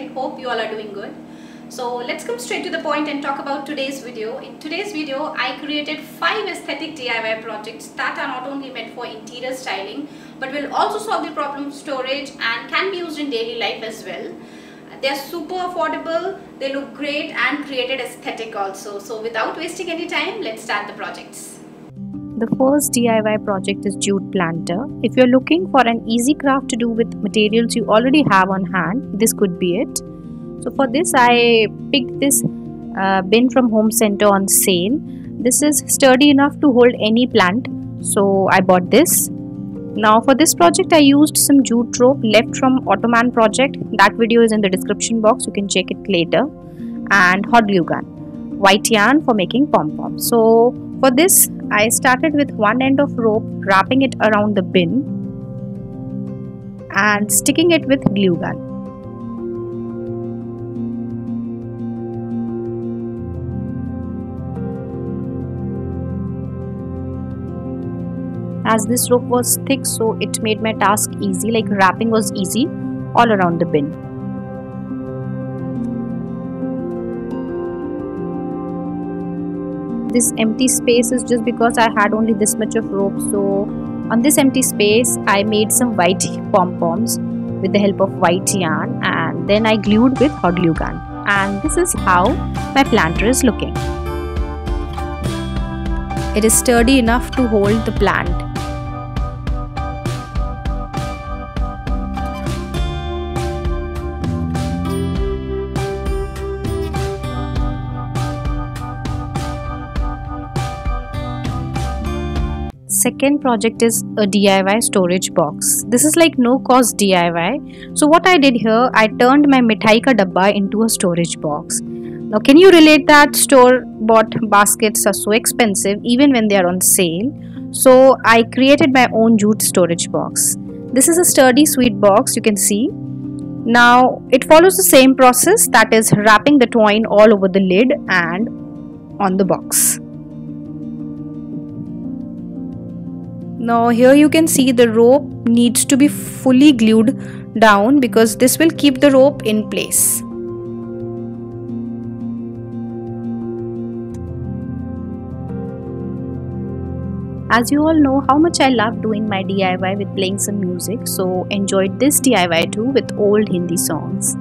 again. Hope you all are doing good. So let's come straight to the point and talk about today's video. In today's video, I created 5 aesthetic DIY projects that are not only meant for interior styling but will also solve the problem of storage and can be used in daily life as well. They are super affordable, they look great and created aesthetic also. So without wasting any time, let's start the projects. The first DIY project is jute planter. If you're looking for an easy craft to do with materials you already have on hand, this could be it. So for this I picked this bin from Home Center on sale. This is sturdy enough to hold any plant, so I bought this. Now for this project I used some jute rope left from Ottoman project. That video is in the description box, you can check it later. And hot glue gun, white yarn for making pom-poms. So for this I started with one end of rope, wrapping it around the bin and sticking it with glue gun. As this rope was thick, so it made my task easy, like wrapping was easy all around the bin. This empty space is just because I had only this much of rope, so on this empty space I made some white pom-poms with the help of white yarn, and then I glued with hot glue gun, and this is how my planter is looking. It is sturdy enough to hold the plant. Second project is a DIY storage box. This is like no cost DIY. So what I did here, I turned my mithai ka dabba into a storage box. Now can you relate that store bought baskets are so expensive even when they are on sale? So I created my own jute storage box. This is a sturdy sweet box, you can see. Now it follows the same process, that is wrapping the twine all over the lid and on the box. Now here you can see the rope needs to be fully glued down because this will keep the rope in place. As you all know how much I love doing my DIY with playing some music, so enjoyed this DIY too with old Hindi songs.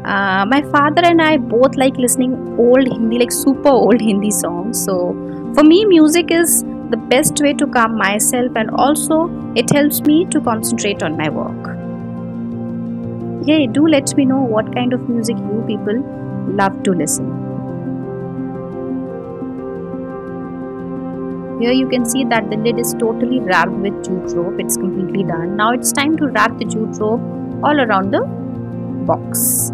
My father and I both like listening old Hindi, like super old Hindi songs, so for me music is the best way to calm myself, and also it helps me to concentrate on my work. Hey, do let me know what kind of music you people love to listen. Here you can see that the lid is totally wrapped with jute rope. It's completely done. Now it's time to wrap the jute rope all around the box.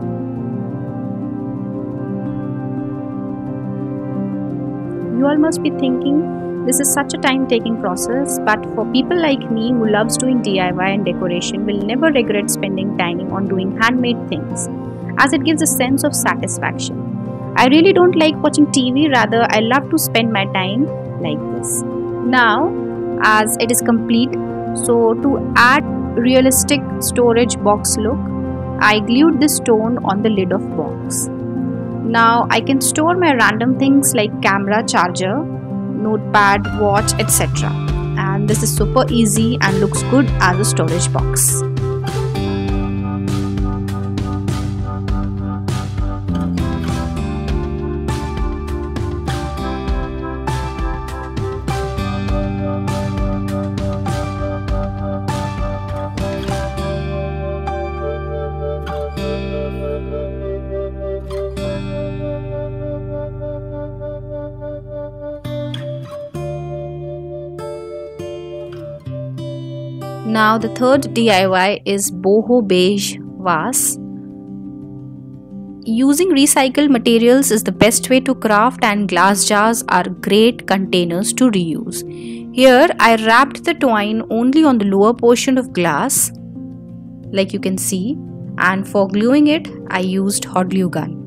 You all must be thinking this is such a time-taking process, but for people like me who loves doing DIY and decoration will never regret spending time on doing handmade things, as it gives a sense of satisfaction. I really don't like watching TV, rather I love to spend my time like this. Now as it is complete, so to add realistic storage box look, I glued this stone on the lid of box. Now I can store my random things like camera, charger, notepad, watch, etc. And this is super easy and looks good as a storage box. Now the third DIY is BOHO beige vase. Using recycled materials is the best way to craft, and glass jars are great containers to reuse. Here I wrapped the twine only on the lower portion of glass, like you can see, and for gluing it I used hot glue gun.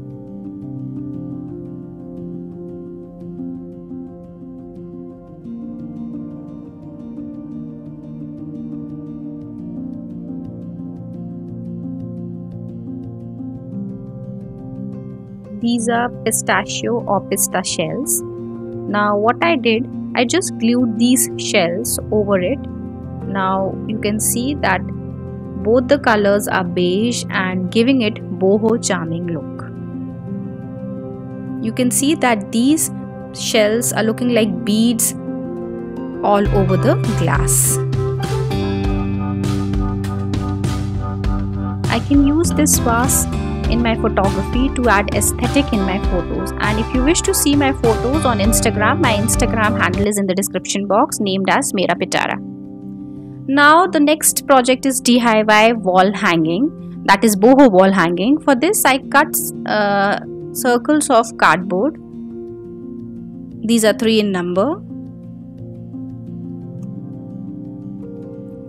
these are pistachio or pista shells. Now what I did, I just glued these shells over it. Now you can see that both the colors are beige and giving it boho charming look. You can see that these shells are looking like beads all over the glass. I can use this vase in my photography to add aesthetic in my photos, and if you wish to see my photos on Instagram, my Instagram handle is in the description box, named as Mera Pitara. Now the next project is DIY wall hanging, that is boho wall hanging. For this I cut circles of cardboard. These are 3 in number.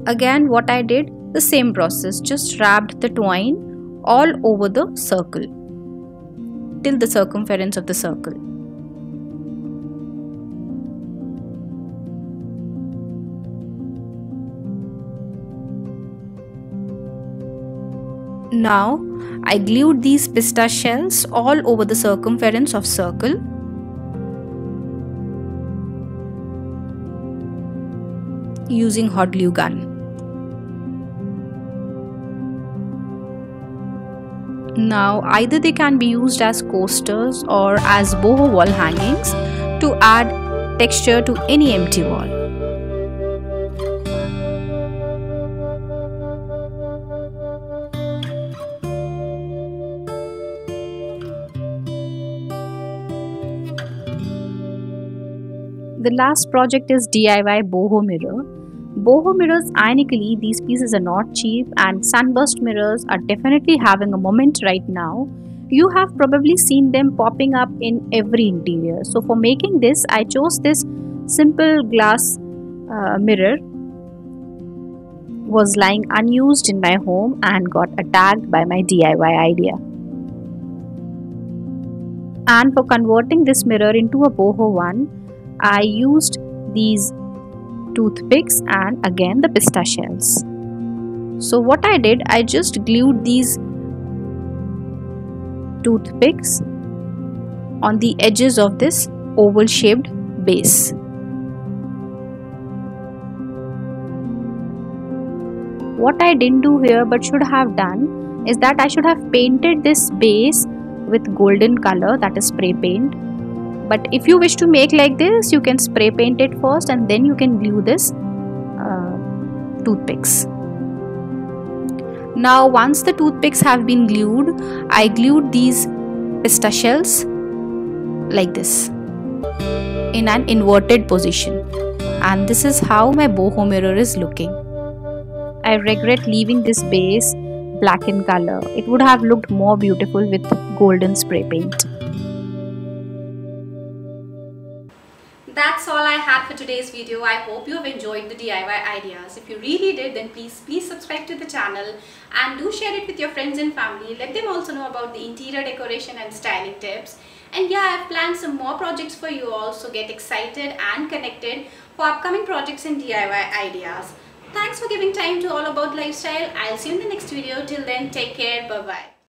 Again what I did, the same process, just wrapped the twine all over the circle till the circumference of the circle. Now I glued these pista shells all over the circumference of circle. Using hot glue gun. Now either they can be used as coasters or as boho wall hangings to add texture to any empty wall. The last project is DIY boho mirror. Boho mirrors, ironically, these pieces are not cheap, and sunburst mirrors are definitely having a moment right now. You have probably seen them popping up in every interior. So for making this, I chose this simple glass mirror. Was lying unused in my home and got attacked by my DIY idea. And for converting this mirror into a boho one, I used these toothpicks and again the pista shells. So what I did, I just glued these toothpicks on the edges of this oval shaped base. What I didn't do here but should have done is that I should have painted this base with golden color, that is spray paint. But if you wish to make like this, you can spray paint it first and then you can glue this toothpicks. Now once the toothpicks have been glued, I glued these pista shells like this in an inverted position, and this is how my boho mirror is looking. I regret leaving this base black in color. It would have looked more beautiful with golden spray paint. That's all I had for today's video. I hope you have enjoyed the DIY ideas. If you really did, then please subscribe to the channel and do share it with your friends and family. Let them also know about the interior decoration and styling tips. And yeah, I've planned some more projects for you all, so get excited and connected for upcoming projects and DIY ideas. Thanks for giving time to All About Lifestyle. I'll see you in the next video. Till then, take care. Bye-bye.